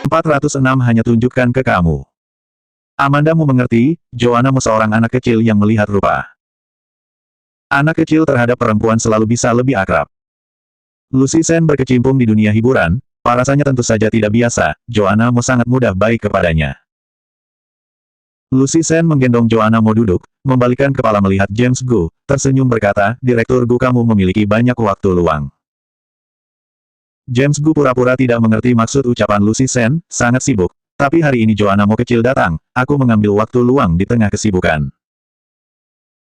406 hanya tunjukkan ke kamu. Amandamu mengerti, Joannamu seorang anak kecil yang melihat rupa. Anak kecil terhadap perempuan selalu bisa lebih akrab. Lucy Sen berkecimpung di dunia hiburan, rasanya tentu saja tidak biasa, Joannamu sangat mudah baik kepadanya. Lucy Sen menggendong Joannamu duduk, membalikkan kepala melihat James Gu, tersenyum berkata, Direktur Gu kamu memiliki banyak waktu luang. James Gu pura-pura tidak mengerti maksud ucapan Lucy Sen, sangat sibuk. Tapi hari ini Joannamu kecil datang, aku mengambil waktu luang di tengah kesibukan.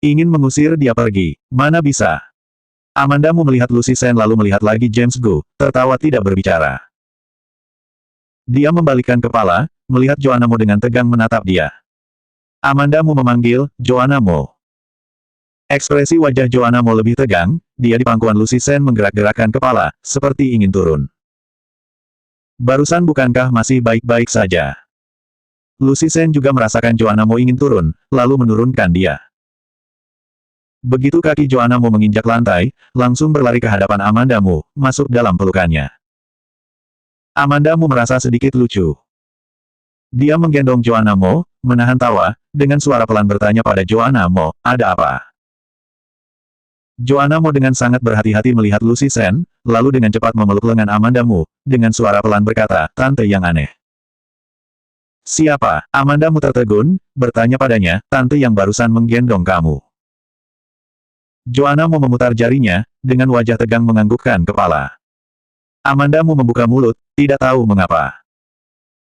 Ingin mengusir dia pergi, mana bisa. Amandamu melihat Lucy Sen lalu melihat lagi James Gu, tertawa tidak berbicara. Dia membalikkan kepala, melihat Joannamu dengan tegang menatap dia. Amandamu memanggil, Joannamu. Ekspresi wajah Joannamu lebih tegang, dia di pangkuan Lucy Sen menggerak-gerakkan kepala, seperti ingin turun. Barusan bukankah masih baik-baik saja? Lucy Sen juga merasakan Joannamu ingin turun, lalu menurunkan dia. Begitu kaki Joannamu menginjak lantai, langsung berlari ke hadapan Amandamu, masuk dalam pelukannya. Amandamu merasa sedikit lucu. Dia menggendong Joannamu, menahan tawa, dengan suara pelan bertanya pada Joannamu, ada apa? Joannamu dengan sangat berhati-hati melihat Lucy Sen, lalu dengan cepat memeluk lengan Amandamu, dengan suara pelan berkata, Tante yang aneh. Siapa? Amandamu tertegun, bertanya padanya, Tante yang barusan menggendong kamu. Joannamu memutar jarinya, dengan wajah tegang menganggukkan kepala. Amandamu membuka mulut, tidak tahu mengapa.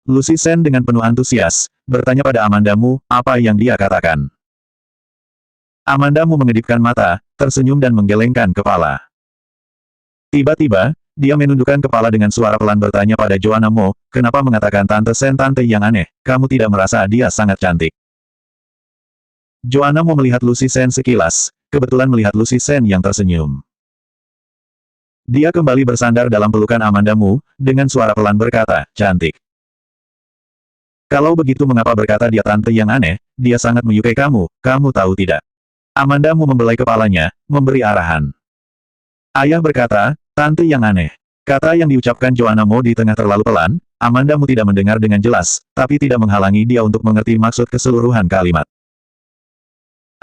Lucy Sen dengan penuh antusias, bertanya pada Amandamu, apa yang dia katakan. Amandamu mengedipkan mata, tersenyum dan menggelengkan kepala. Tiba-tiba, dia menundukkan kepala dengan suara pelan bertanya pada Joannamu, kenapa mengatakan Tante Sen Tante yang aneh, kamu tidak merasa dia sangat cantik. Joannamu melihat Lucy Sen sekilas, kebetulan melihat Lucy Sen yang tersenyum. Dia kembali bersandar dalam pelukan Amandamu, dengan suara pelan berkata, cantik. Kalau begitu mengapa berkata dia Tante yang aneh, dia sangat menyukai kamu, kamu tahu tidak? Amandamu membelai kepalanya, memberi arahan. Ayah berkata, Tante yang aneh. Kata yang diucapkan Joannamu di tengah terlalu pelan, Amandamu tidak mendengar dengan jelas, tapi tidak menghalangi dia untuk mengerti maksud keseluruhan kalimat.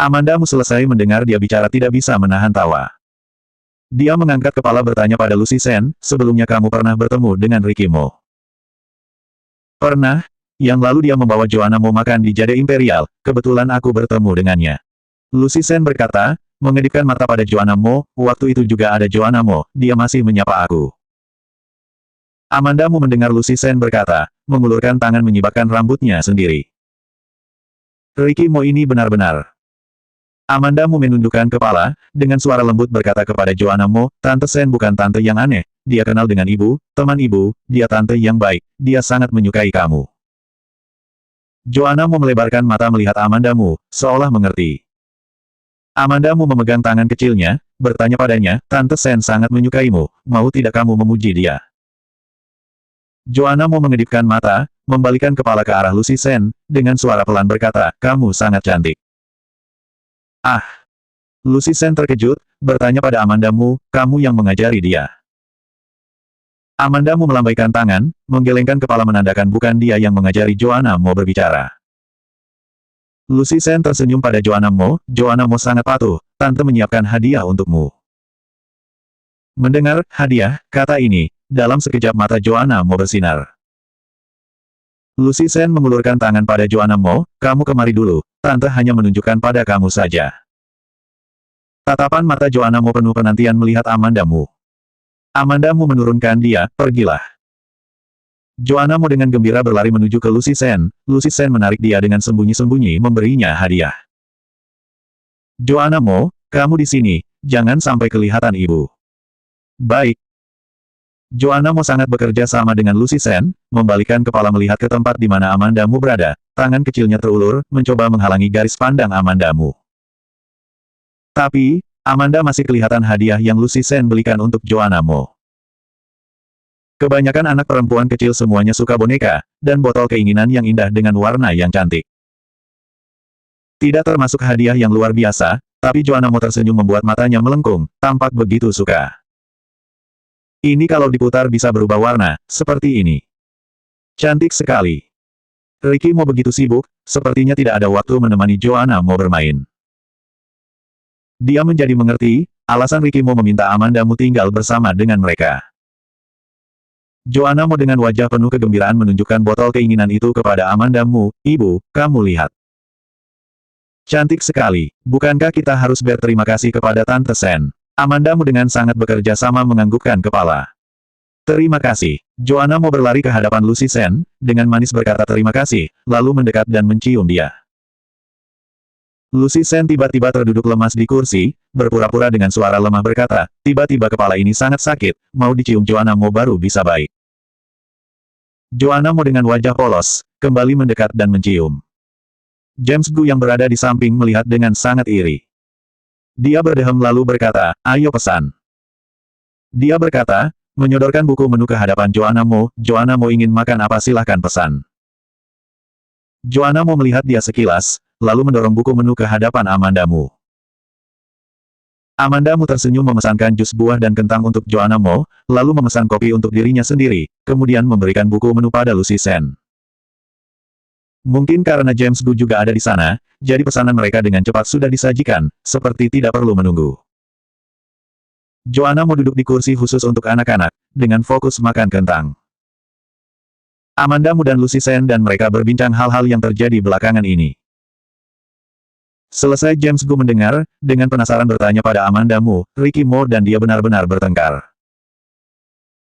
Amandamu selesai mendengar dia bicara tidak bisa menahan tawa. Dia mengangkat kepala bertanya pada Lucy Sen, sebelumnya kamu pernah bertemu dengan Ricky Mo? Pernah, yang lalu dia membawa Joannamu makan di Jade Imperial, kebetulan aku bertemu dengannya. Lucy Sen berkata, mengedipkan mata pada Joannamu, waktu itu juga ada Joannamu, dia masih menyapa aku. Amandamu mendengar Lucy Sen berkata, mengulurkan tangan menyibakkan rambutnya sendiri. Ricky Mo ini benar-benar. Amandamu menundukkan kepala, dengan suara lembut berkata kepada Joannamu, Tante Sen bukan tante yang aneh, dia kenal dengan ibu, teman ibu, dia tante yang baik, dia sangat menyukai kamu. Joannamu melebarkan mata melihat Amandamu, seolah mengerti. Amandamu memegang tangan kecilnya, bertanya padanya, Tante Sen sangat menyukaimu, mau tidak kamu memuji dia? Joannamu mengedipkan mata, membalikkan kepala ke arah Lucy Sen, dengan suara pelan berkata, kamu sangat cantik. Ah! Lucy Sen terkejut, bertanya pada Amandamu, kamu yang mengajari dia. Amandamu melambaikan tangan, menggelengkan kepala menandakan bukan dia yang mengajari Joannamu berbicara. Lucy Sen tersenyum pada Joannamu, Joannamu sangat patuh, tante menyiapkan hadiah untukmu. Mendengar, hadiah, kata ini, dalam sekejap mata Joannamu bersinar. Lucy Sen mengulurkan tangan pada Joannamu, kamu kemari dulu, tante hanya menunjukkan pada kamu saja. Tatapan mata Joannamu penuh penantian melihat Amandamu. Amandamu menurunkan dia, pergilah. Joannamu dengan gembira berlari menuju ke Lucy Sen menarik dia dengan sembunyi-sembunyi memberinya hadiah. Joannamu, kamu di sini, jangan sampai kelihatan ibu. Baik. Joannamu sangat bekerja sama dengan Lucy Sen, membalikkan kepala melihat ke tempat di mana Amandamu berada, tangan kecilnya terulur, mencoba menghalangi garis pandang Amandamu. Tapi, Amanda masih kelihatan hadiah yang Lucy Sen belikan untuk Joannamu. Kebanyakan anak perempuan kecil semuanya suka boneka, dan botol keinginan yang indah dengan warna yang cantik. Tidak termasuk hadiah yang luar biasa, tapi Joannamu tersenyum membuat matanya melengkung, tampak begitu suka. Ini kalau diputar bisa berubah warna, seperti ini. Cantik sekali. Ricky Mo begitu sibuk, sepertinya tidak ada waktu menemani Joanna Mo bermain. Dia menjadi mengerti, alasan Ricky Mo meminta Amanda Mu tinggal bersama dengan mereka. Joanna Mo dengan wajah penuh kegembiraan menunjukkan botol keinginan itu kepada Amanda Mu. Ibu, kamu lihat. Cantik sekali, bukankah kita harus berterima kasih kepada Tante Sen? Amanda Mu dengan sangat bekerja sama menganggukkan kepala. Terima kasih. Joanna Mo berlari ke hadapan Lucy Sen, dengan manis berkata terima kasih, lalu mendekat dan mencium dia. Lucy Sen tiba-tiba terduduk lemas di kursi, berpura-pura dengan suara lemah berkata, tiba-tiba kepala ini sangat sakit, mau dicium Joanna Mo baru bisa baik. Joanna Mo dengan wajah polos, kembali mendekat dan mencium. James Gu yang berada di samping melihat dengan sangat iri. Dia berdehem lalu berkata, ayo pesan. Dia berkata, menyodorkan buku menu ke hadapan Joanna Mo ingin makan apa silahkan pesan. Joanna Mo melihat dia sekilas, lalu mendorong buku menu ke hadapan Amanda Mu. Amanda Mu tersenyum memesankan jus buah dan kentang untuk Joanna Mo, lalu memesan kopi untuk dirinya sendiri, kemudian memberikan buku menu pada Lucy Sen. Mungkin karena James Gu juga ada di sana, jadi pesanan mereka dengan cepat sudah disajikan, seperti tidak perlu menunggu. Joanna Mo duduk di kursi khusus untuk anak-anak, dengan fokus makan kentang. Amanda Mu dan Lucy Sen dan mereka berbincang hal-hal yang terjadi belakangan ini. Selesai James Gu mendengar, dengan penasaran bertanya pada Amanda Mu, Ricky Mo dan dia benar-benar bertengkar.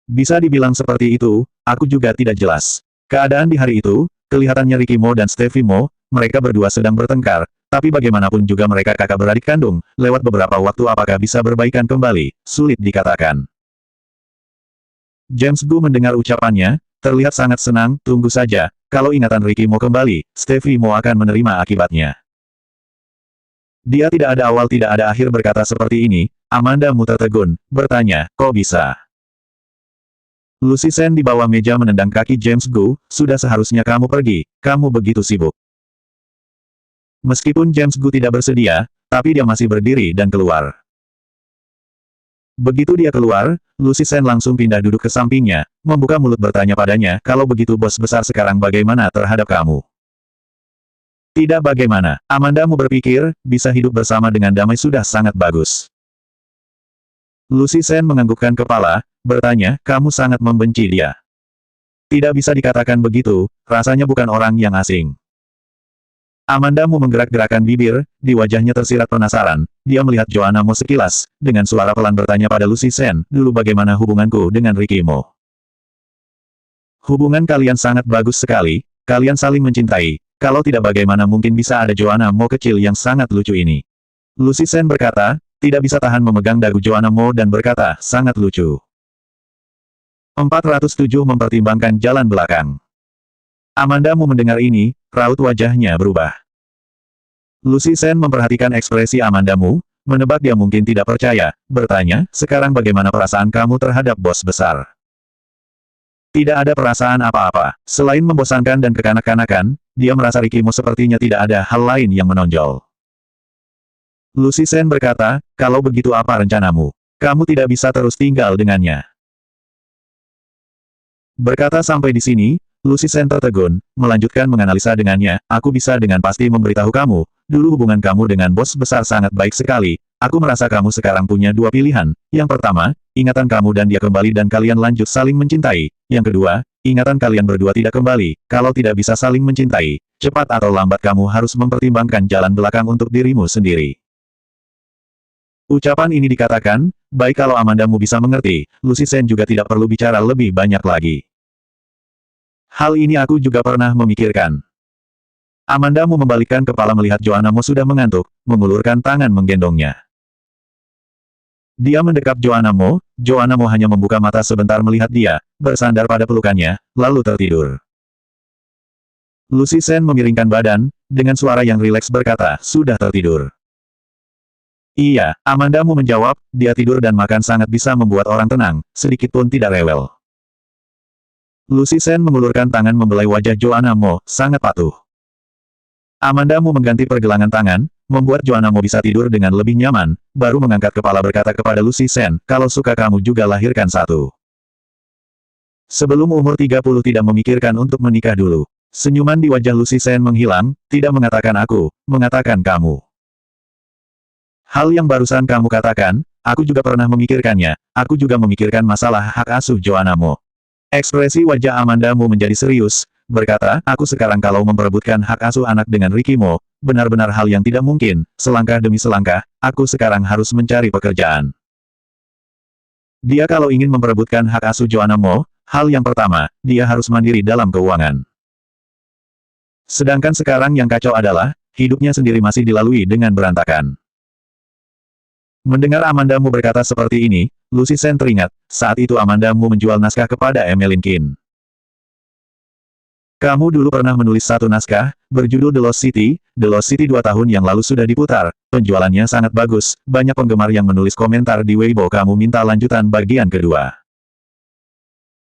Bisa dibilang seperti itu, aku juga tidak jelas. Keadaan di hari itu, kelihatannya Ricky Mo dan Stevie Mo, mereka berdua sedang bertengkar, tapi bagaimanapun juga mereka kakak beradik kandung, lewat beberapa waktu apakah bisa berbaikan kembali, sulit dikatakan. James Gu mendengar ucapannya, terlihat sangat senang, tunggu saja, kalau ingatan Ricky Mo kembali, Stevie Mo akan menerima akibatnya. Dia tidak ada awal tidak ada akhir berkata seperti ini, Amanda Mu tertegun, bertanya, kok bisa? Lucy Sen di bawah meja menendang kaki James Gu, sudah seharusnya kamu pergi, kamu begitu sibuk. Meskipun James Gu tidak bersedia, tapi dia masih berdiri dan keluar. Begitu dia keluar, Lucy Sen langsung pindah duduk ke sampingnya, membuka mulut bertanya padanya, kalau begitu bos besar sekarang bagaimana terhadap kamu? Tidak bagaimana, Amanda Mu berpikir, bisa hidup bersama dengan damai sudah sangat bagus. Lucy Sen menganggukkan kepala, bertanya, kamu sangat membenci dia. Tidak bisa dikatakan begitu, rasanya bukan orang yang asing. Amanda Mu menggerak-gerakkan bibir, di wajahnya tersirat penasaran, dia melihat Joanna Mo sekilas, dengan suara pelan bertanya pada Lucy Sen, dulu bagaimana hubunganku dengan Ricky Mo? Hubungan kalian sangat bagus sekali, kalian saling mencintai, kalau tidak bagaimana mungkin bisa ada Joanna Mo kecil yang sangat lucu ini. Lucy Sen berkata, tidak bisa tahan memegang dagu Joanna Mo dan berkata, sangat lucu. 407 mempertimbangkan jalan belakang. Amanda Mu mendengar ini, raut wajahnya berubah. Lucy Sen memperhatikan ekspresi Amanda Mu, menebak dia mungkin tidak percaya, bertanya, sekarang bagaimana perasaan kamu terhadap bos besar? Tidak ada perasaan apa-apa, selain membosankan dan kekanak-kanakan, dia merasa Ricky Mo sepertinya tidak ada hal lain yang menonjol. Lucy Sen berkata, kalau begitu apa rencanamu? Kamu tidak bisa terus tinggal dengannya. Berkata sampai di sini, Lucy Sen tertegun, melanjutkan menganalisa dengannya, aku bisa dengan pasti memberitahu kamu, dulu hubungan kamu dengan bos besar sangat baik sekali, aku merasa kamu sekarang punya dua pilihan, yang pertama, ingatan kamu dan dia kembali dan kalian lanjut saling mencintai, yang kedua, ingatan kalian berdua tidak kembali, kalau tidak bisa saling mencintai, cepat atau lambat kamu harus mempertimbangkan jalan belakang untuk dirimu sendiri. Ucapan ini dikatakan, baik kalau Amanda Mu bisa mengerti, Lucy Sen juga tidak perlu bicara lebih banyak lagi. Hal ini aku juga pernah memikirkan. Amanda Mu membalikkan kepala melihat Joanna Mo sudah mengantuk, mengulurkan tangan menggendongnya. Dia mendekap Joanna Mo hanya membuka mata sebentar melihat dia, bersandar pada pelukannya, lalu tertidur. Lucy Sen memiringkan badan, dengan suara yang rileks berkata, sudah tertidur. Iya, Amanda Mu menjawab, dia tidur dan makan sangat bisa membuat orang tenang, sedikit pun tidak rewel. Lucy Sen mengulurkan tangan membelai wajah Joanna Mo, sangat patuh. Amanda Mu mengganti pergelangan tangan, membuat Joanna Mo bisa tidur dengan lebih nyaman, baru mengangkat kepala berkata kepada Lucy Sen, kalau suka kamu juga lahirkan satu. Sebelum umur 30 tidak memikirkan untuk menikah dulu. Senyuman di wajah Lucy Sen menghilang, tidak mengatakan aku, mengatakan kamu. Hal yang barusan kamu katakan, aku juga pernah memikirkannya, aku juga memikirkan masalah hak asuh Joanna Mo. Ekspresi wajah Amanda Mo menjadi serius, berkata, aku sekarang kalau memperebutkan hak asuh anak dengan Ricky Mo, benar-benar hal yang tidak mungkin, selangkah demi selangkah, aku sekarang harus mencari pekerjaan. Dia kalau ingin memperebutkan hak asuh Joanna Mo, hal yang pertama, dia harus mandiri dalam keuangan. Sedangkan sekarang yang kacau adalah, hidupnya sendiri masih dilalui dengan berantakan. Mendengar Amanda Mu berkata seperti ini, Lucy Sen teringat, saat itu Amanda Mu menjual naskah kepada Emmeline Kin. Kamu dulu pernah menulis satu naskah, berjudul The Lost City. The Lost City 2 tahun yang lalu sudah diputar, penjualannya sangat bagus, banyak penggemar yang menulis komentar di Weibo kamu minta lanjutan bagian kedua.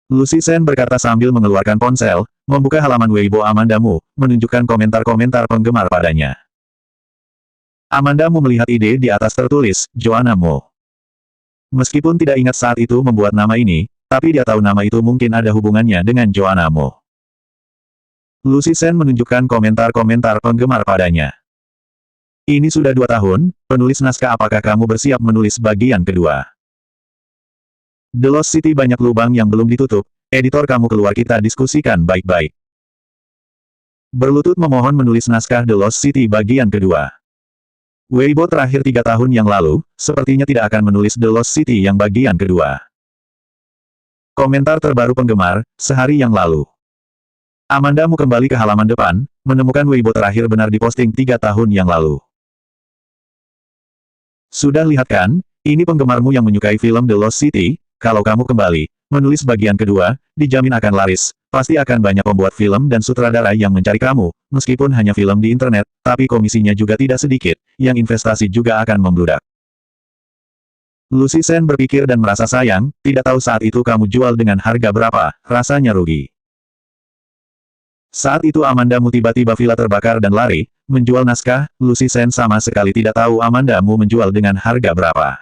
Lucy Sen berkata sambil mengeluarkan ponsel, membuka halaman Weibo Amanda Mu, menunjukkan komentar-komentar penggemar padanya. Amanda Mu melihat ide di atas tertulis, Joanna Mo. Meskipun tidak ingat saat itu membuat nama ini, tapi dia tahu nama itu mungkin ada hubungannya dengan Joanna Mo. Lucy Sen menunjukkan komentar-komentar penggemar padanya. Ini sudah 2 tahun, penulis naskah apakah kamu bersiap menulis bagian kedua? The Lost City banyak lubang yang belum ditutup, editor kamu keluar kita diskusikan baik-baik. Berlutut memohon menulis naskah The Lost City bagian kedua. Weibo terakhir 3 tahun yang lalu, sepertinya tidak akan menulis The Lost City yang bagian kedua. Komentar terbaru penggemar, sehari yang lalu. Amanda Mu kembali ke halaman depan, menemukan Weibo terakhir benar diposting 3 tahun yang lalu. Sudah lihat kan, ini penggemarmu yang menyukai film The Lost City, kalau kamu kembali, menulis bagian kedua, dijamin akan laris, pasti akan banyak pembuat film dan sutradara yang mencari kamu, meskipun hanya film di internet, tapi komisinya juga tidak sedikit, yang investasi juga akan membludak. Lucy Sen berpikir dan merasa sayang, tidak tahu saat itu kamu jual dengan harga berapa, rasanya rugi. Saat itu Amanda Mu tiba-tiba villa terbakar dan lari, menjual naskah, Lucy Sen sama sekali tidak tahu Amanda Mu menjual dengan harga berapa.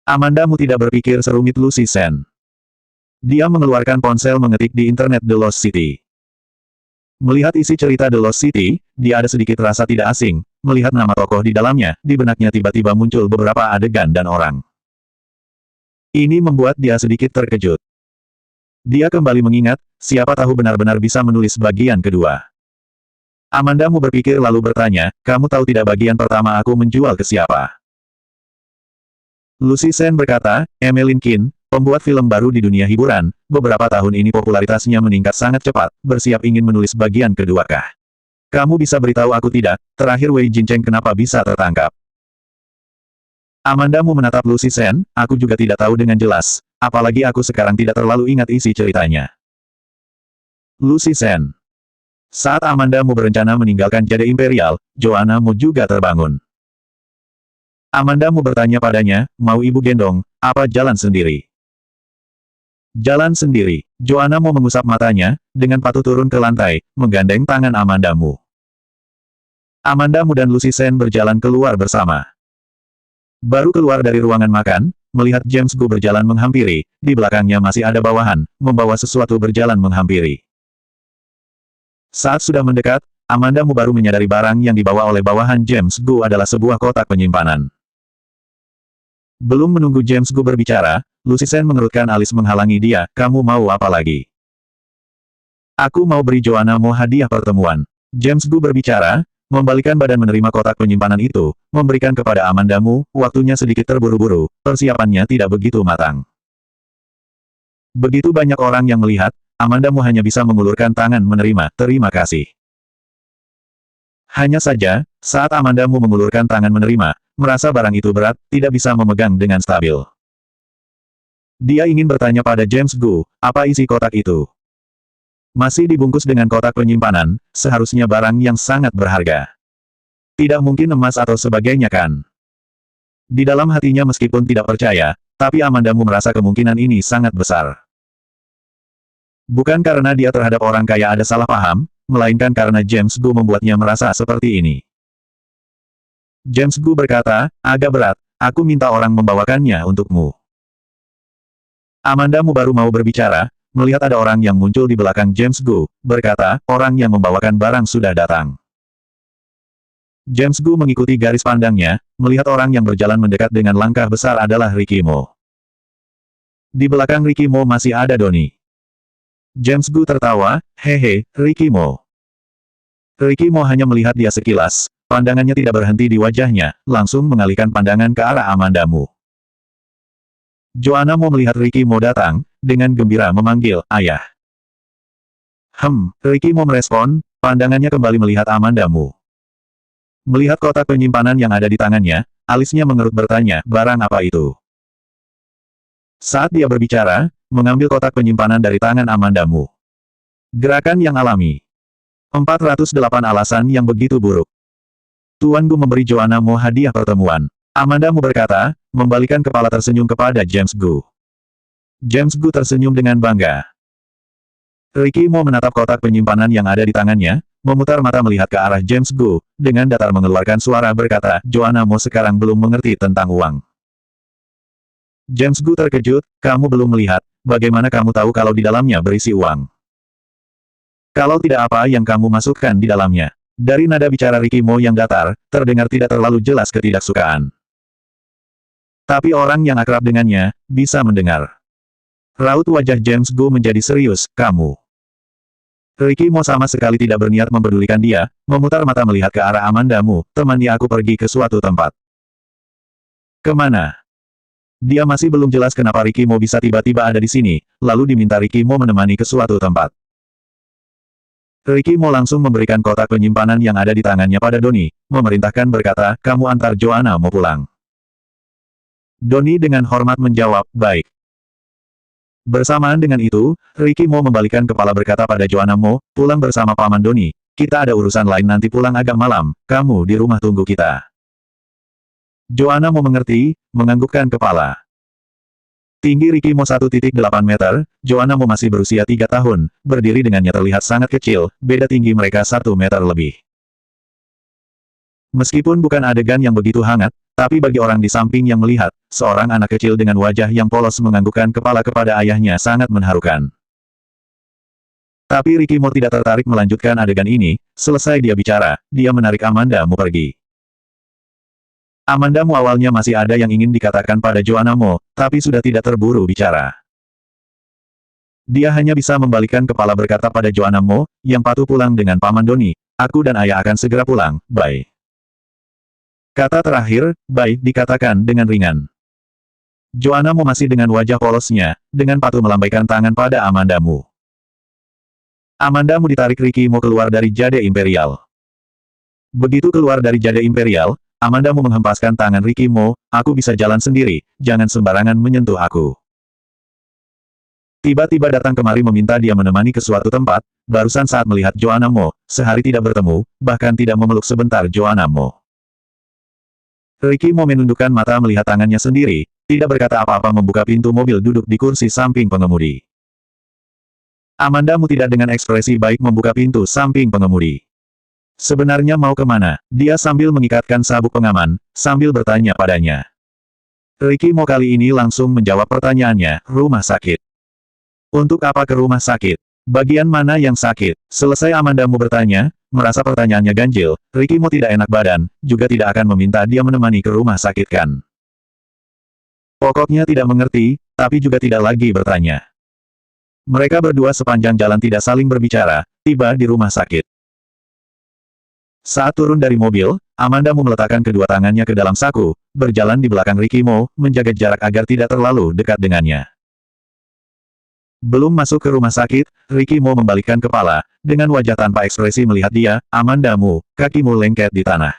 Amanda Mu tidak berpikir serumit Lucy Sen. Dia mengeluarkan ponsel mengetik di internet The Lost City. Melihat isi cerita The Lost City, dia ada sedikit rasa tidak asing, melihat nama tokoh di dalamnya, di benaknya tiba-tiba muncul beberapa adegan dan orang. Ini membuat dia sedikit terkejut. Dia kembali mengingat, siapa tahu benar-benar bisa menulis bagian kedua. Amanda Mu berpikir lalu bertanya, kamu tahu tidak bagian pertama aku menjual ke siapa? Lucy Sen berkata, Emmeline Kin, pembuat film baru di dunia hiburan, beberapa tahun ini popularitasnya meningkat sangat cepat, bersiap ingin menulis bagian kedua kah? Kamu bisa beritahu aku tidak, terakhir Wei Jincheng kenapa bisa tertangkap? Amanda Mu menatap Lucy Sen, aku juga tidak tahu dengan jelas, apalagi aku sekarang tidak terlalu ingat isi ceritanya. Lucy Sen. Saat Amanda Mu berencana meninggalkan Jade Imperial, Joanna Mu juga terbangun. Amanda Mu bertanya padanya, mau ibu gendong, apa jalan sendiri? Jalan sendiri. Joanna Mu mengusap matanya, dengan patuh turun ke lantai, menggandeng tangan Amanda Mu. Amanda Mu dan Lucy Sen berjalan keluar bersama. Baru keluar dari ruangan makan, melihat James Gu berjalan menghampiri, di belakangnya masih ada bawahan, membawa sesuatu berjalan menghampiri. Saat sudah mendekat, Amanda Mu baru menyadari barang yang dibawa oleh bawahan James Gu adalah sebuah kotak penyimpanan. Belum menunggu James Gu berbicara, Lucy Sen mengerutkan alis menghalangi dia, kamu mau apa lagi? Aku mau beri Joanna Mo hadiah pertemuan. James Gu berbicara, membalikan badan menerima kotak penyimpanan itu, memberikan kepada Amanda Mu, waktunya sedikit terburu-buru, persiapannya tidak begitu matang. Begitu banyak orang yang melihat, Amanda Mu hanya bisa mengulurkan tangan menerima, terima kasih. Hanya saja, saat Amanda Mu mengulurkan tangan menerima, merasa barang itu berat, tidak bisa memegang dengan stabil. Dia ingin bertanya pada James Gu, apa isi kotak itu? Masih dibungkus dengan kotak penyimpanan, seharusnya barang yang sangat berharga. Tidak mungkin emas atau sebagainya kan? Di dalam hatinya meskipun tidak percaya, tapi Amanda Mu merasa kemungkinan ini sangat besar. Bukan karena dia terhadap orang kaya ada salah paham, melainkan karena James Gu membuatnya merasa seperti ini. James Gu berkata, agak berat, aku minta orang membawakannya untukmu. Amandamu baru mau berbicara, melihat ada orang yang muncul di belakang James Gu, berkata, orang yang membawakan barang sudah datang. James Gu mengikuti garis pandangnya, melihat orang yang berjalan mendekat dengan langkah besar adalah Ricky Mo. Di belakang Ricky Mo masih ada Donnie. James Gu tertawa, hehe, Ricky Mo. Ricky Mo hanya melihat dia sekilas, pandangannya tidak berhenti di wajahnya, langsung mengalihkan pandangan ke arah Amandamu. Joanna Mo melihat Ricky Mo datang, dengan gembira memanggil, ayah. Ricky Mo merespon, pandangannya kembali melihat Amandamu. Melihat kotak penyimpanan yang ada di tangannya, alisnya mengerut bertanya, barang apa itu? Saat dia berbicara, mengambil kotak penyimpanan dari tangan Amandamu. Gerakan yang alami. 408 alasan yang begitu buruk. Tuan Gu memberi Joanna Mo hadiah pertemuan. Amandamu berkata, membalikan kepala tersenyum kepada James Gu. James Gu tersenyum dengan bangga. Ricky Mo menatap kotak penyimpanan yang ada di tangannya, memutar mata melihat ke arah James Gu, dengan datar mengeluarkan suara berkata, Joanna Mo sekarang belum mengerti tentang uang. James Gu terkejut, kamu belum melihat, bagaimana kamu tahu kalau di dalamnya berisi uang? Kalau tidak apa yang kamu masukkan di dalamnya. Dari nada bicara Ricky Mo yang datar, terdengar tidak terlalu jelas ketidaksukaan. Tapi orang yang akrab dengannya, bisa mendengar. Raut wajah James Gu menjadi serius, kamu. Ricky Mo sama sekali tidak berniat mempedulikan dia, memutar mata melihat ke arah Amandamu, temani aku pergi ke suatu tempat. Kemana? Dia masih belum jelas kenapa Ricky Mo bisa tiba-tiba ada di sini, lalu diminta Ricky Mo menemani ke suatu tempat. Ricky Mo langsung memberikan kotak penyimpanan yang ada di tangannya pada Donnie, memerintahkan berkata, kamu antar Joanna Mo pulang. Donnie dengan hormat menjawab, baik. Bersamaan dengan itu, Ricky Mo membalikan kepala berkata pada Joanna Mo, pulang bersama Paman Donnie, kita ada urusan lain nanti pulang agak malam, kamu di rumah tunggu kita. Joanna Mo mengerti, menganggukkan kepala. Tinggi Ricky Mo 1.8 meter, Joanna Mo masih berusia 3 tahun, berdiri dengannya terlihat sangat kecil, beda tinggi mereka 1 meter lebih. Meskipun bukan adegan yang begitu hangat, tapi bagi orang di samping yang melihat, seorang anak kecil dengan wajah yang polos menganggukkan kepala kepada ayahnya sangat mengharukan. Tapi Ricky Mo tidak tertarik melanjutkan adegan ini, selesai dia bicara, dia menarik Amandamu pergi. Amandamu awalnya masih ada yang ingin dikatakan pada Joanna Mo, tapi sudah tidak terburu bicara. Dia hanya bisa membalikan kepala berkata pada Joanna Mo, yang patuh pulang dengan Paman Donnie, aku dan ayah akan segera pulang, bye. Kata terakhir, bye, dikatakan dengan ringan. Joanna Mo masih dengan wajah polosnya, dengan patuh melambaikan tangan pada Amandamu. Amandamu ditarik Ricky Mo keluar dari Jade Imperial. Begitu keluar dari Jade Imperial, Amandamu menghempaskan tangan Ricky Mo, aku bisa jalan sendiri, jangan sembarangan menyentuh aku. Tiba-tiba datang kemari meminta dia menemani ke suatu tempat, barusan saat melihat Joanna Mo, sehari tidak bertemu, bahkan tidak memeluk sebentar Joanna Mo. Ricky Mo menundukkan mata melihat tangannya sendiri, tidak berkata apa-apa membuka pintu mobil duduk di kursi samping pengemudi. Amandamu tidak dengan ekspresi baik membuka pintu samping pengemudi. Sebenarnya mau kemana? Dia sambil mengikatkan sabuk pengaman, sambil bertanya padanya. Ricky Mo kali ini langsung menjawab pertanyaannya, rumah sakit. Untuk apa ke rumah sakit? Bagian mana yang sakit? Selesai Amandamu bertanya, merasa pertanyaannya ganjil, Ricky Mo tidak enak badan, juga tidak akan meminta dia menemani ke rumah sakit kan. Pokoknya tidak mengerti, tapi juga tidak lagi bertanya. Mereka berdua sepanjang jalan tidak saling berbicara, tiba di rumah sakit. Saat turun dari mobil, Amandamu meletakkan kedua tangannya ke dalam saku, berjalan di belakang Ricky Mo, menjaga jarak agar tidak terlalu dekat dengannya. Belum masuk ke rumah sakit, Ricky Mo membalikkan kepala, dengan wajah tanpa ekspresi melihat dia, Amandamu, kakimu lengket di tanah.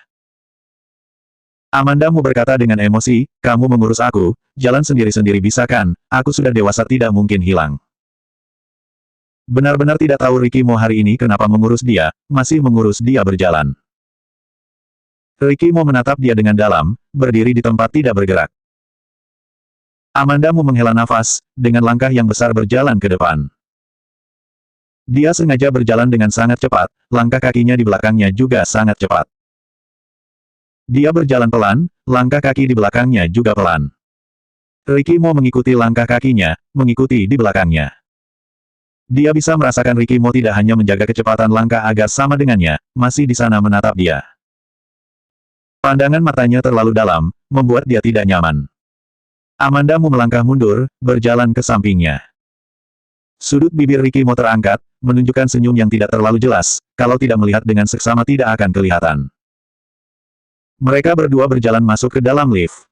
Amandamu berkata dengan emosi, kamu mengurus aku, jalan sendiri-sendiri bisa kan, aku sudah dewasa tidak mungkin hilang. Benar-benar tidak tahu Ricky Mo hari ini kenapa mengurus dia, masih mengurus dia berjalan. Ricky Mo menatap dia dengan dalam, berdiri di tempat tidak bergerak. Amandamu menghela nafas, dengan langkah yang besar berjalan ke depan. Dia sengaja berjalan dengan sangat cepat, langkah kakinya di belakangnya juga sangat cepat. Dia berjalan pelan, langkah kaki di belakangnya juga pelan. Ricky Mo mengikuti langkah kakinya, mengikuti di belakangnya. Dia bisa merasakan Ricky Mo tidak hanya menjaga kecepatan langkah agar sama dengannya, masih di sana menatap dia. Pandangan matanya terlalu dalam, membuat dia tidak nyaman. Amanda Mu melangkah mundur, berjalan ke sampingnya. Sudut bibir Ricky Mo terangkat, menunjukkan senyum yang tidak terlalu jelas, kalau tidak melihat dengan seksama tidak akan kelihatan. Mereka berdua berjalan masuk ke dalam lift.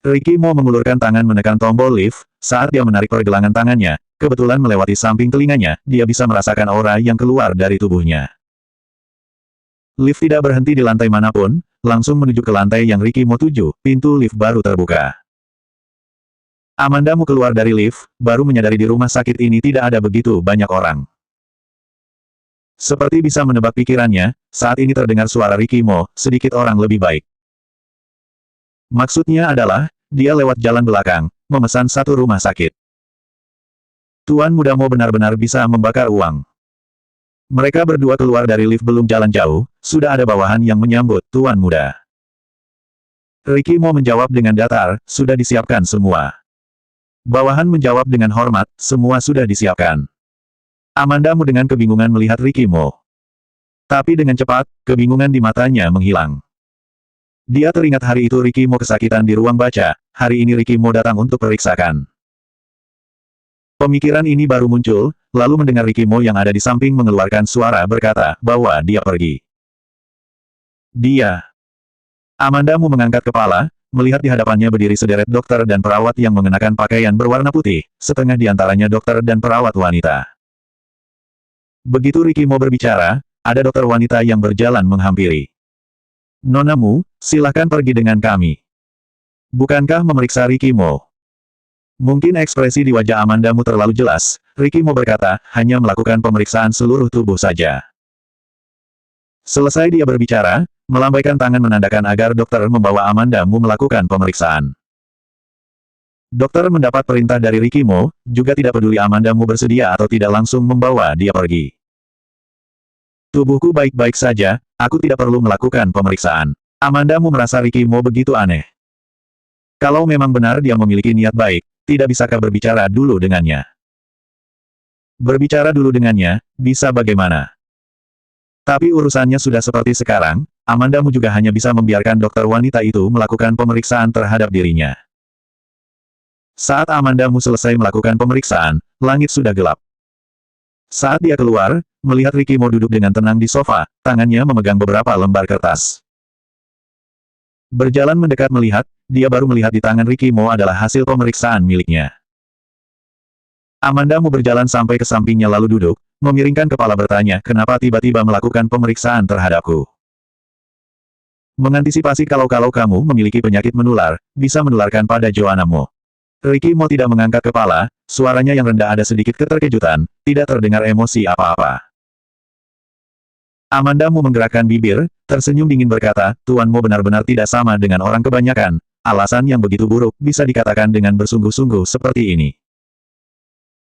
Ricky Mo mengulurkan tangan menekan tombol lift, saat dia menarik pergelangan tangannya, kebetulan melewati samping telinganya, dia bisa merasakan aura yang keluar dari tubuhnya. Lift tidak berhenti di lantai manapun, langsung menuju ke lantai yang Ricky Mo tuju, pintu lift baru terbuka. Amanda Mu keluar dari lift, baru menyadari di rumah sakit ini tidak ada begitu banyak orang. Seperti bisa menebak pikirannya, saat ini terdengar suara Ricky Mo, sedikit orang lebih baik. Maksudnya adalah, dia lewat jalan belakang, memesan satu rumah sakit. Tuan Muda Mo benar-benar bisa membakar uang. Mereka berdua keluar dari lift belum jalan jauh, sudah ada bawahan yang menyambut Tuan Muda. Ricky Mo menjawab dengan datar, sudah disiapkan semua. Bawahan menjawab dengan hormat, semua sudah disiapkan. Amanda Mu dengan kebingungan melihat Ricky Mo. Tapi dengan cepat, kebingungan di matanya menghilang. Dia teringat hari itu Ricky Mo kesakitan di ruang baca, hari ini Ricky Mo datang untuk periksakan. Pemikiran ini baru muncul, lalu mendengar Ricky Mo yang ada di samping mengeluarkan suara berkata, bahwa dia pergi. Dia. Amanda Mu mengangkat kepala, melihat di hadapannya berdiri sederet dokter dan perawat yang mengenakan pakaian berwarna putih, setengah di antaranya dokter dan perawat wanita. Begitu Ricky Mo berbicara, ada dokter wanita yang berjalan menghampiri. Nona Mu, silahkan pergi dengan kami. Bukankah memeriksa Ricky Mo? Mungkin ekspresi di wajah Amanda Mu terlalu jelas, Ricky Mo berkata, hanya melakukan pemeriksaan seluruh tubuh saja. Selesai dia berbicara, melambaikan tangan menandakan agar dokter membawa Amanda Mu melakukan pemeriksaan. Dokter mendapat perintah dari Ricky Mo, juga tidak peduli Amanda Mu bersedia atau tidak langsung membawa dia pergi. Tubuhku baik-baik saja, aku tidak perlu melakukan pemeriksaan. Amanda Mu merasa Ricky Mo begitu aneh. Kalau memang benar dia memiliki niat baik, tidak bisakah berbicara dulu dengannya? Berbicara dulu dengannya, bisa bagaimana? Tapi urusannya sudah seperti sekarang, Amanda Mu juga hanya bisa membiarkan dokter wanita itu melakukan pemeriksaan terhadap dirinya. Saat Amanda Mu selesai melakukan pemeriksaan, langit sudah gelap. Saat dia keluar, melihat Ricky Mo duduk dengan tenang di sofa, tangannya memegang beberapa lembar kertas. Berjalan mendekat melihat, dia baru melihat di tangan Ricky Mo adalah hasil pemeriksaan miliknya. Amanda Mu berjalan sampai ke sampingnya lalu duduk, memiringkan kepala bertanya, kenapa tiba-tiba melakukan pemeriksaan terhadapku? Mengantisipasi kalau kamu memiliki penyakit menular, bisa menularkan pada Joanna Mo. Ricky Mo tidak mengangkat kepala, suaranya yang rendah ada sedikit keterkejutan, tidak terdengar emosi apa-apa. Amanda Mu menggerakkan bibir, tersenyum dingin berkata, Tuan Mo benar-benar tidak sama dengan orang kebanyakan, alasan yang begitu buruk bisa dikatakan dengan bersungguh-sungguh seperti ini.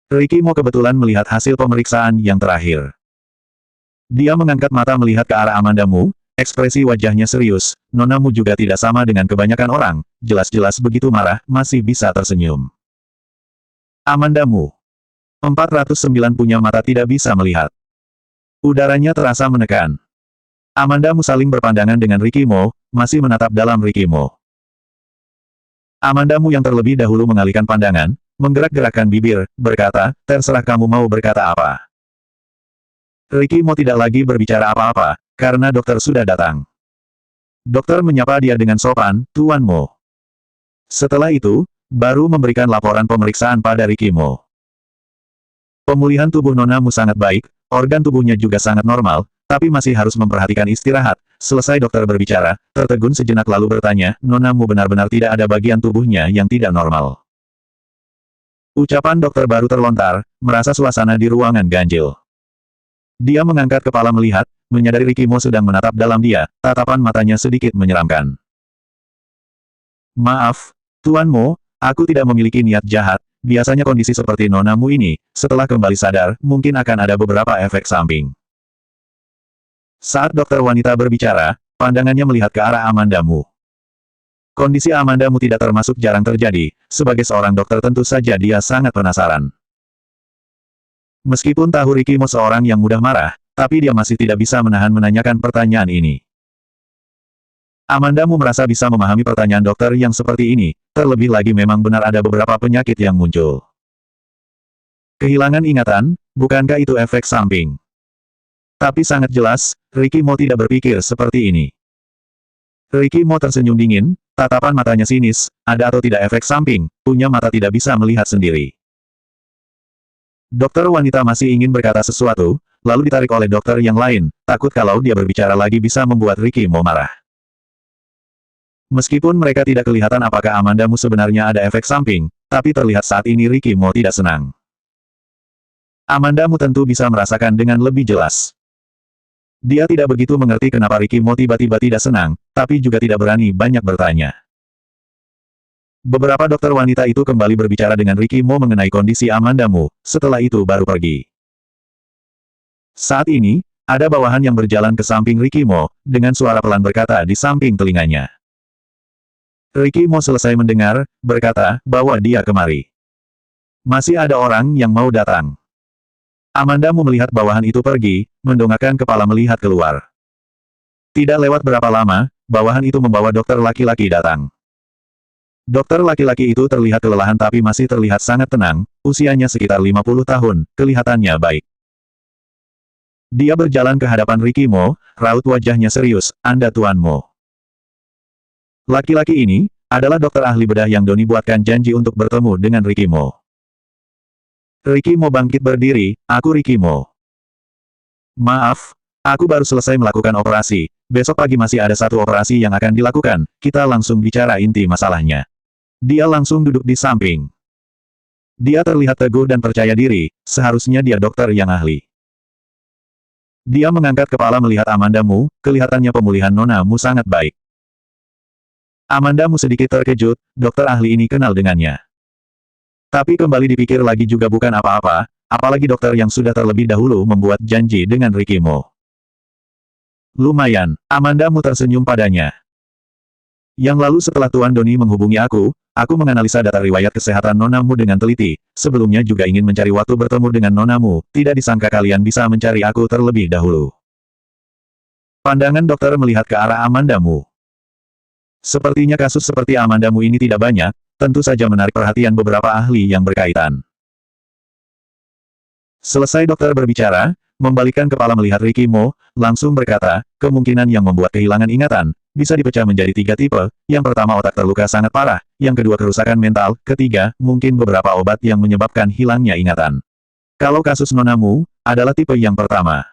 Ricky Mo kebetulan melihat hasil pemeriksaan yang terakhir. Dia mengangkat mata melihat ke arah Amanda Mu, ekspresi wajahnya serius, Nona Mu juga tidak sama dengan kebanyakan orang, jelas-jelas begitu marah, masih bisa tersenyum. Amanda Mu. 409 punya mata tidak bisa melihat. Udaranya terasa menekan. Amanda Mu saling berpandangan dengan Ricky Mo, masih menatap dalam Ricky Mo. Amanda Mu yang terlebih dahulu mengalihkan pandangan, menggerak-gerakkan bibir, berkata, terserah kamu mau berkata apa. Ricky Mo tidak lagi berbicara apa-apa, karena dokter sudah datang. Dokter menyapa dia dengan sopan, Tuan Mo. Setelah itu, baru memberikan laporan pemeriksaan pada Ricky Mo. Pemulihan tubuh Nona Mu sangat baik, organ tubuhnya juga sangat normal, tapi masih harus memperhatikan istirahat. Selesai dokter berbicara, tertegun sejenak lalu bertanya, Nona Mu benar-benar tidak ada bagian tubuhnya yang tidak normal. Ucapan dokter baru terlontar, merasa suasana di ruangan ganjil. Dia mengangkat kepala melihat, menyadari Ricky Mo sedang menatap dalam dia, tatapan matanya sedikit menyeramkan. Maaf, Tuan Mo, aku tidak memiliki niat jahat, biasanya kondisi seperti Nona Mu ini, setelah kembali sadar, mungkin akan ada beberapa efek samping. Saat dokter wanita berbicara, pandangannya melihat ke arah Amanda Mu. Kondisi Amandamu tidak termasuk jarang terjadi, sebagai seorang dokter tentu saja dia sangat penasaran. Meskipun tahu Ricky Mo seorang yang mudah marah, tapi dia masih tidak bisa menahan menanyakan pertanyaan ini. Amandamu merasa bisa memahami pertanyaan dokter yang seperti ini, terlebih lagi memang benar ada beberapa penyakit yang muncul. Kehilangan ingatan, bukankah itu efek samping? Tapi sangat jelas, Ricky Mo tidak berpikir seperti ini. Ricky Mo tersenyum dingin, tatapan matanya sinis, ada atau tidak efek samping, punya mata tidak bisa melihat sendiri. Dokter wanita masih ingin berkata sesuatu, lalu ditarik oleh dokter yang lain, takut kalau dia berbicara lagi bisa membuat Ricky Mo marah. Meskipun mereka tidak kelihatan apakah Amandamu sebenarnya ada efek samping, tapi terlihat saat ini Ricky Mo tidak senang. Amandamu tentu bisa merasakan dengan lebih jelas. Dia tidak begitu mengerti kenapa Ricky Mo tiba-tiba tidak senang, tapi juga tidak berani banyak bertanya. Beberapa dokter wanita itu kembali berbicara dengan Ricky Mo mengenai kondisi Amandamu, setelah itu baru pergi. Saat ini, ada bawahan yang berjalan ke samping Ricky Mo, dengan suara pelan berkata di samping telinganya. Ricky Mo selesai mendengar, berkata, bawa dia kemari. Masih ada orang yang mau datang. Amandamu melihat bawahan itu pergi, mendongakkan kepala melihat keluar. Tidak lewat berapa lama, bawahan itu membawa dokter laki-laki datang. Dokter laki-laki itu terlihat kelelahan tapi masih terlihat sangat tenang, usianya sekitar 50 tahun, kelihatannya baik. Dia berjalan ke hadapan Ricky Mo, raut wajahnya serius, Anda Tuan Mo. Laki-laki ini, adalah dokter ahli bedah yang Doni buatkan janji untuk bertemu dengan Ricky Mo. Ricky Mo bangkit berdiri, aku Ricky Mo. Maaf, aku baru selesai melakukan operasi, besok pagi masih ada satu operasi yang akan dilakukan, kita langsung bicara inti masalahnya. Dia langsung duduk di samping. Dia terlihat teguh dan percaya diri, seharusnya dia dokter yang ahli. Dia mengangkat kepala melihat Amandamu, kelihatannya pemulihan Nonamu sangat baik. Amandamu sedikit terkejut, dokter ahli ini kenal dengannya. Tapi kembali dipikir lagi juga bukan apa-apa, apalagi dokter yang sudah terlebih dahulu membuat janji dengan Ricky Mo. Lumayan, Amandamu tersenyum padanya. Yang lalu setelah Tuan Doni menghubungi aku menganalisa data riwayat kesehatan Nonamu dengan teliti, sebelumnya juga ingin mencari waktu bertemu dengan Nonamu, tidak disangka kalian bisa mencari aku terlebih dahulu. Pandangan dokter melihat ke arah Amandamu. Sepertinya kasus seperti Amandamu ini tidak banyak, tentu saja menarik perhatian beberapa ahli yang berkaitan. Selesai dokter berbicara, membalikkan kepala melihat Ricky Mo, langsung berkata, kemungkinan yang membuat kehilangan ingatan, bisa dipecah menjadi 3 tipe, yang pertama otak terluka sangat parah, yang kedua kerusakan mental, ketiga, mungkin beberapa obat yang menyebabkan hilangnya ingatan. Kalau kasus Nonamu, adalah tipe yang pertama.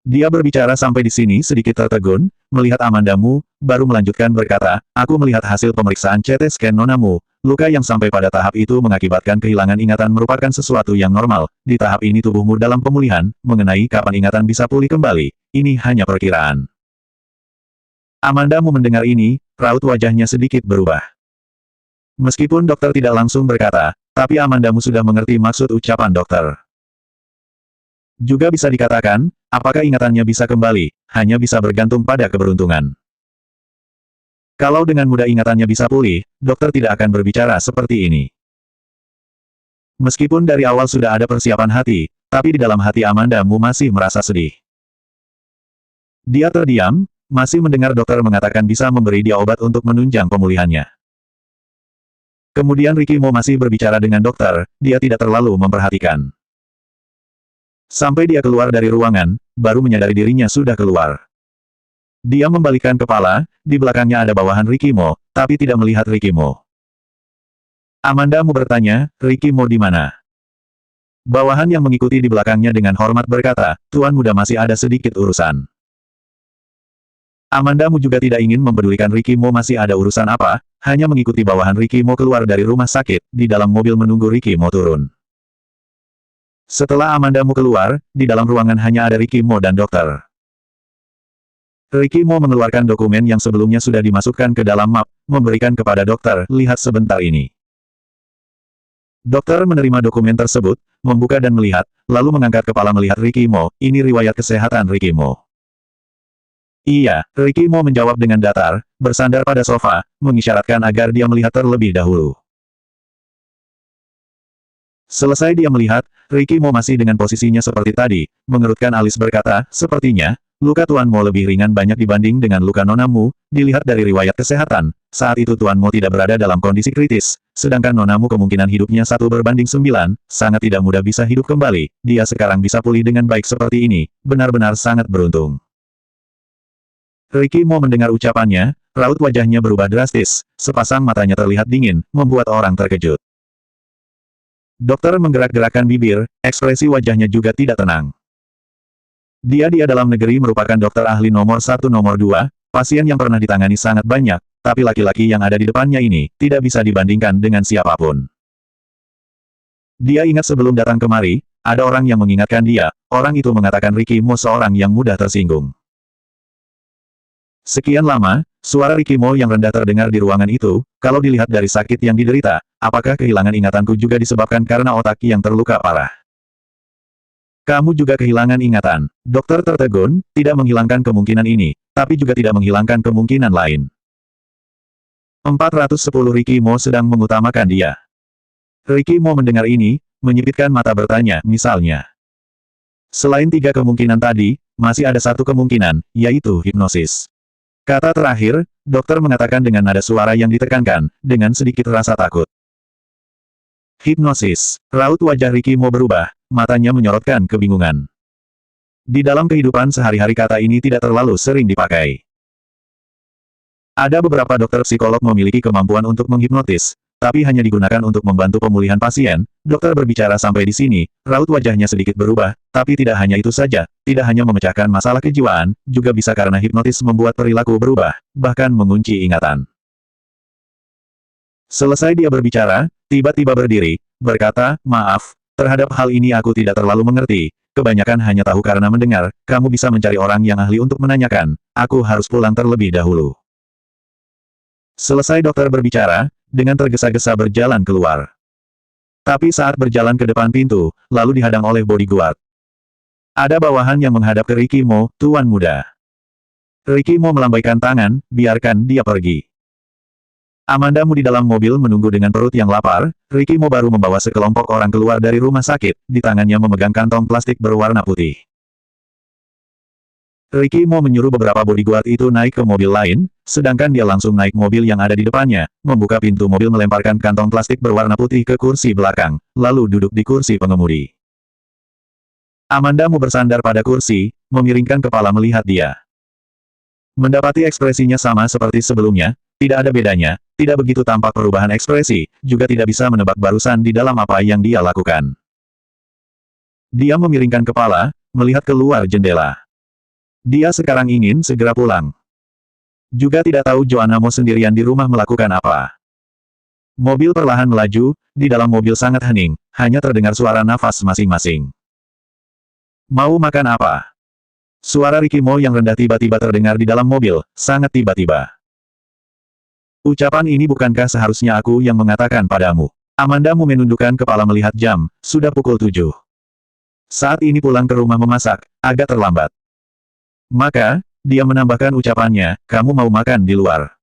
Dia berbicara sampai di sini sedikit tertegun, melihat Amandamu, baru melanjutkan berkata, aku melihat hasil pemeriksaan CT scan Nonamu, luka yang sampai pada tahap itu mengakibatkan kehilangan ingatan merupakan sesuatu yang normal, di tahap ini tubuhmu dalam pemulihan, mengenai kapan ingatan bisa pulih kembali, ini hanya perkiraan. Amandamu mendengar ini, raut wajahnya sedikit berubah. Meskipun dokter tidak langsung berkata, tapi Amandamu sudah mengerti maksud ucapan dokter. Juga bisa dikatakan, apakah ingatannya bisa kembali, hanya bisa bergantung pada keberuntungan. Kalau dengan mudah ingatannya bisa pulih, dokter tidak akan berbicara seperti ini. Meskipun dari awal sudah ada persiapan hati, tapi di dalam hati Amandamu masih merasa sedih. Dia terdiam, masih mendengar dokter mengatakan bisa memberi dia obat untuk menunjang pemulihannya. Kemudian Ricky Mo masih berbicara dengan dokter, dia tidak terlalu memperhatikan. Sampai dia keluar dari ruangan, baru menyadari dirinya sudah keluar. Dia membalikkan kepala, di belakangnya ada bawahan Ricky Mo, tapi tidak melihat Ricky Mo. Amandamu bertanya, Ricky Mo di mana? Bawahan yang mengikuti di belakangnya dengan hormat berkata, Tuan Muda masih ada sedikit urusan. Amandamu juga tidak ingin mempedulikan Ricky Mo masih ada urusan apa, hanya mengikuti bawahan Ricky Mo keluar dari rumah sakit, di dalam mobil menunggu Ricky Mo turun. Setelah Amandamu keluar, di dalam ruangan hanya ada Ricky Mo dan dokter. Ricky Mo mengeluarkan dokumen yang sebelumnya sudah dimasukkan ke dalam map, memberikan kepada dokter, lihat sebentar ini. Dokter menerima dokumen tersebut, membuka dan melihat, lalu mengangkat kepala melihat Ricky Mo, ini riwayat kesehatan Ricky Mo. Iya, Ricky Mo menjawab dengan datar, bersandar pada sofa, mengisyaratkan agar dia melihat terlebih dahulu. Selesai dia melihat, Ricky Mo masih dengan posisinya seperti tadi, mengerutkan alis berkata, sepertinya, luka Tuan Mo lebih ringan banyak dibanding dengan luka Nona Mu, dilihat dari riwayat kesehatan, saat itu Tuan Mo tidak berada dalam kondisi kritis, sedangkan Nona Mu kemungkinan hidupnya 1/9, sangat tidak mudah bisa hidup kembali, dia sekarang bisa pulih dengan baik seperti ini, benar-benar sangat beruntung. Ricky Mo mendengar ucapannya, raut wajahnya berubah drastis, sepasang matanya terlihat dingin, membuat orang terkejut. Dokter menggerak-gerakkan bibir, ekspresi wajahnya juga tidak tenang. Dia dalam negeri merupakan dokter ahli nomor 1 nomor 2, pasien yang pernah ditangani sangat banyak, tapi laki-laki yang ada di depannya ini, tidak bisa dibandingkan dengan siapapun. Dia ingat sebelum datang kemari, ada orang yang mengingatkan dia, orang itu mengatakan Ricky Mo seorang yang mudah tersinggung. Sekian lama, suara Ricky Mo yang rendah terdengar di ruangan itu, kalau dilihat dari sakit yang diderita, apakah kehilangan ingatanku juga disebabkan karena otak yang terluka parah? Kamu juga kehilangan ingatan. Dokter tertegun, tidak menghilangkan kemungkinan ini, tapi juga tidak menghilangkan kemungkinan lain. 410 Ricky Mo sedang mengutamakan dia. Ricky Mo mendengar ini, menyipitkan mata bertanya, misalnya. Selain 3 kemungkinan tadi, masih ada satu kemungkinan, yaitu hipnosis. Kata terakhir, dokter mengatakan dengan nada suara yang ditekankan, dengan sedikit rasa takut. Hipnosis. Raut wajah Ricky Mo berubah, matanya menyorotkan kebingungan. Di dalam kehidupan sehari-hari kata ini tidak terlalu sering dipakai. Ada beberapa dokter psikolog memiliki kemampuan untuk menghipnotis, tapi hanya digunakan untuk membantu pemulihan pasien. Dokter berbicara sampai di sini, raut wajahnya sedikit berubah, tapi tidak hanya itu saja, tidak hanya memecahkan masalah kejiwaan, juga bisa karena hipnotis membuat perilaku berubah, bahkan mengunci ingatan. Selesai dia berbicara, tiba-tiba berdiri, berkata, maaf, terhadap hal ini aku tidak terlalu mengerti, kebanyakan hanya tahu karena mendengar, kamu bisa mencari orang yang ahli untuk menanyakan, aku harus pulang terlebih dahulu. Selesai dokter berbicara, dengan tergesa-gesa berjalan keluar. Tapi saat berjalan ke depan pintu, lalu dihadang oleh bodyguard. Ada bawahan yang menghadap ke Ricky Mo, Tuan Muda. Ricky Mo melambaikan tangan, biarkan dia pergi. Amanda Mu di dalam mobil menunggu dengan perut yang lapar, Ricky Mo baru membawa sekelompok orang keluar dari rumah sakit, di tangannya memegang kantong plastik berwarna putih. Ricky Mo menyuruh beberapa bodyguard itu naik ke mobil lain, sedangkan dia langsung naik mobil yang ada di depannya, membuka pintu mobil melemparkan kantong plastik berwarna putih ke kursi belakang, lalu duduk di kursi pengemudi. Amanda Mu bersandar pada kursi, memiringkan kepala melihat dia. Mendapati ekspresinya sama seperti sebelumnya, tidak ada bedanya, tidak begitu tampak perubahan ekspresi, juga tidak bisa menebak barusan di dalam apa yang dia lakukan. Dia memiringkan kepala, melihat keluar jendela. Dia sekarang ingin segera pulang. Juga tidak tahu Joanna Mo sendirian di rumah melakukan apa. Mobil perlahan melaju, di dalam mobil sangat hening, hanya terdengar suara nafas masing-masing. Mau makan apa? Suara Ricky Mo yang rendah tiba-tiba terdengar di dalam mobil, sangat tiba-tiba. Ucapan ini bukankah seharusnya aku yang mengatakan padamu? Amanda Mu menundukkan kepala melihat jam, sudah pukul 7. Saat ini pulang ke rumah memasak, agak terlambat. Maka, dia menambahkan ucapannya, kamu mau makan di luar.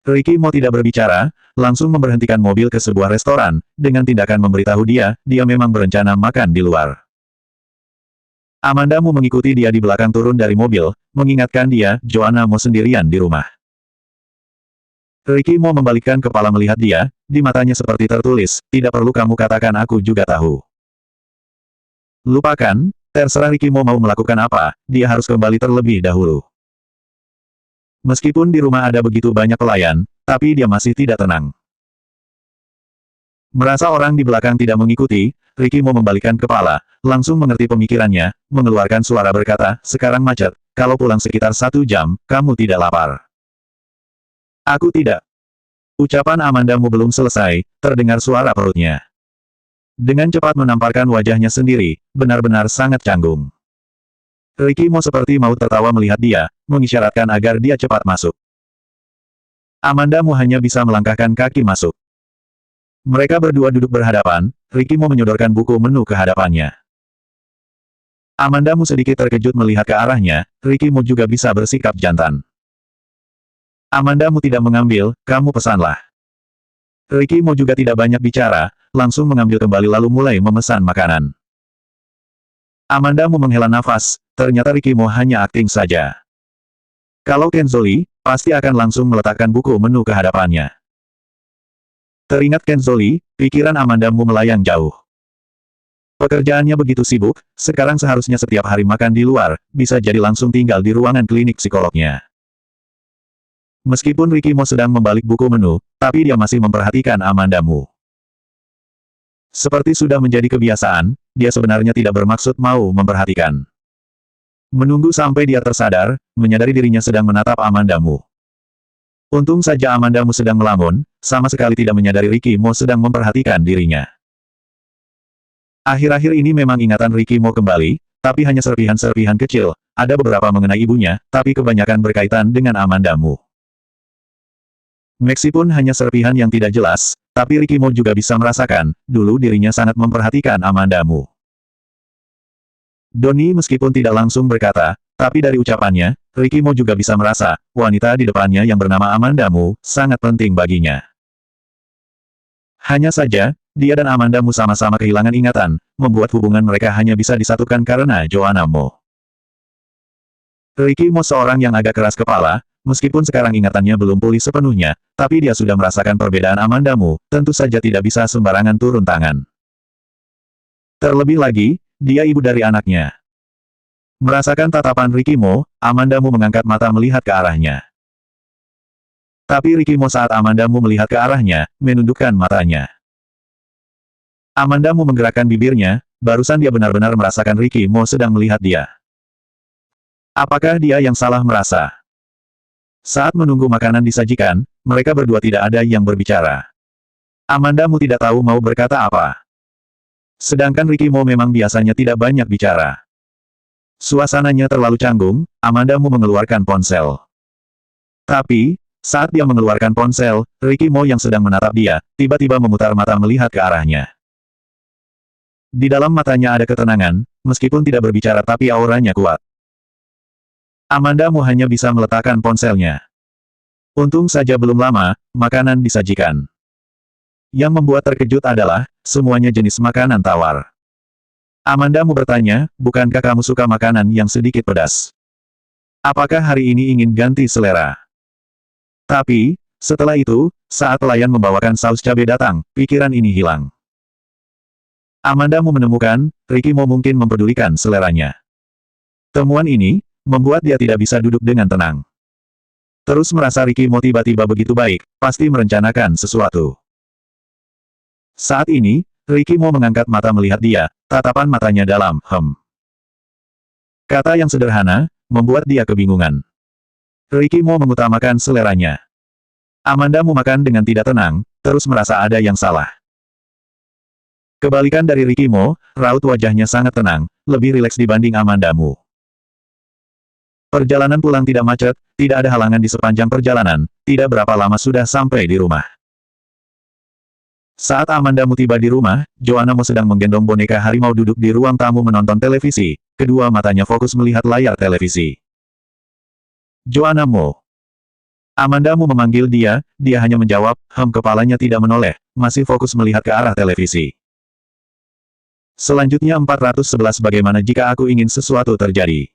Ricky Mo tidak berbicara, langsung memberhentikan mobil ke sebuah restoran, dengan tindakan memberitahu dia memang berencana makan di luar. Amanda Mu mengikuti dia di belakang turun dari mobil, mengingatkan dia, Joanna Mo sendirian di rumah. Ricky Mo membalikkan kepala melihat dia, di matanya seperti tertulis, tidak perlu kamu katakan aku juga tahu. Lupakan. Terserah Ricky Mo mau melakukan apa, dia harus kembali terlebih dahulu. Meskipun di rumah ada begitu banyak pelayan, tapi dia masih tidak tenang. Merasa orang di belakang tidak mengikuti, Ricky Mo membalikkan kepala, langsung mengerti pemikirannya, mengeluarkan suara berkata, sekarang macet, kalau pulang sekitar 1 jam, kamu tidak lapar. Aku tidak. Ucapan Amanda Mu belum selesai, terdengar suara perutnya. Dengan cepat menamparkan wajahnya sendiri, benar-benar sangat canggung. Ricky Mo seperti mau tertawa melihat dia, mengisyaratkan agar dia cepat masuk. Amanda Mu hanya bisa melangkahkan kaki masuk. Mereka berdua duduk berhadapan, Ricky Mo menyodorkan buku menu ke hadapannya. Amandamu sedikit terkejut melihat ke arahnya, Rikimu juga bisa bersikap jantan. Amandamu tidak mengambil, kamu pesanlah. Rikimu juga tidak banyak bicara, langsung mengambil kembali lalu mulai memesan makanan. Amandamu menghela nafas, ternyata Rikimu hanya akting saja. Kalau Kenzoli, pasti akan langsung meletakkan buku menu ke hadapannya. Teringat Kenzoli, pikiran Amandamu melayang jauh. Pekerjaannya begitu sibuk, sekarang seharusnya setiap hari makan di luar, bisa jadi langsung tinggal di ruangan klinik psikolognya. Meskipun Rikimu sedang membalik buku menu, tapi dia masih memperhatikan Amandamu. Seperti sudah menjadi kebiasaan, dia sebenarnya tidak bermaksud mau memperhatikan. Menunggu sampai dia tersadar, menyadari dirinya sedang menatap Amandamu. Untung saja Amandamu sedang melamun, sama sekali tidak menyadari Rikimu sedang memperhatikan dirinya. Akhir-akhir ini memang ingatan Rikimu kembali, tapi hanya serpihan-serpihan kecil, ada beberapa mengenai ibunya, tapi kebanyakan berkaitan dengan Amandamu. Meskipun hanya serpihan yang tidak jelas, tapi Rikimu juga bisa merasakan, dulu dirinya sangat memperhatikan Amandamu. Doni meskipun tidak langsung berkata, tapi dari ucapannya, Rikimu juga bisa merasa, wanita di depannya yang bernama Amandamu, sangat penting baginya. Hanya saja, dia dan Amandamu sama-sama kehilangan ingatan, membuat hubungan mereka hanya bisa disatukan karena Joanna Mo. Rikimu seorang yang agak keras kepala, meskipun sekarang ingatannya belum pulih sepenuhnya, tapi dia sudah merasakan perbedaan Amandamu, tentu saja tidak bisa sembarangan turun tangan. Terlebih lagi, dia ibu dari anaknya. Merasakan tatapan Rikimu, Amandamu mengangkat mata melihat ke arahnya. Tapi Rikimu saat Amandamu melihat ke arahnya, menundukkan matanya. Amandamu menggerakkan bibirnya, barusan dia benar-benar merasakan Rikimu sedang melihat dia. Apakah dia yang salah merasa? Saat menunggu makanan disajikan, mereka berdua tidak ada yang berbicara. Amandamu tidak tahu mau berkata apa. Sedangkan Rikimu memang biasanya tidak banyak bicara. Suasananya terlalu canggung, Amandamu mengeluarkan ponsel. Tapi, saat dia mengeluarkan ponsel, Rikimu yang sedang menatap dia, tiba-tiba memutar mata melihat ke arahnya. Di dalam matanya ada ketenangan, meskipun tidak berbicara tapi auranya kuat. Amandamu hanya bisa meletakkan ponselnya. Untung saja belum lama, makanan disajikan. Yang membuat terkejut adalah, semuanya jenis makanan tawar. Amandamu bertanya, bukankah kamu suka makanan yang sedikit pedas? Apakah hari ini ingin ganti selera? Tapi, setelah itu, saat pelayan membawakan saus cabai datang, pikiran ini hilang. Amandamu menemukan, Rikimu mungkin mempedulikan seleranya. Temuan ini, membuat dia tidak bisa duduk dengan tenang. Terus merasa Rikimu tiba-tiba begitu baik, pasti merencanakan sesuatu. Saat ini, Rikimu mengangkat mata melihat dia, tatapan matanya dalam, Kata yang sederhana, membuat dia kebingungan. Rikimu mengutamakan seleranya. Amandamu makan dengan tidak tenang, terus merasa ada yang salah. Kebalikan dari Rikimu, raut wajahnya sangat tenang, lebih rileks dibanding Amandamu. Perjalanan pulang tidak macet, tidak ada halangan di sepanjang perjalanan, tidak berapa lama sudah sampai di rumah. Saat Amandamu tiba di rumah, Joanna Mo sedang menggendong boneka harimau duduk di ruang tamu menonton televisi, kedua matanya fokus melihat layar televisi. Joanna Mo. Amandamu memanggil dia, dia hanya menjawab, kepalanya tidak menoleh, masih fokus melihat ke arah televisi. Selanjutnya 411 bagaimana jika aku ingin sesuatu terjadi.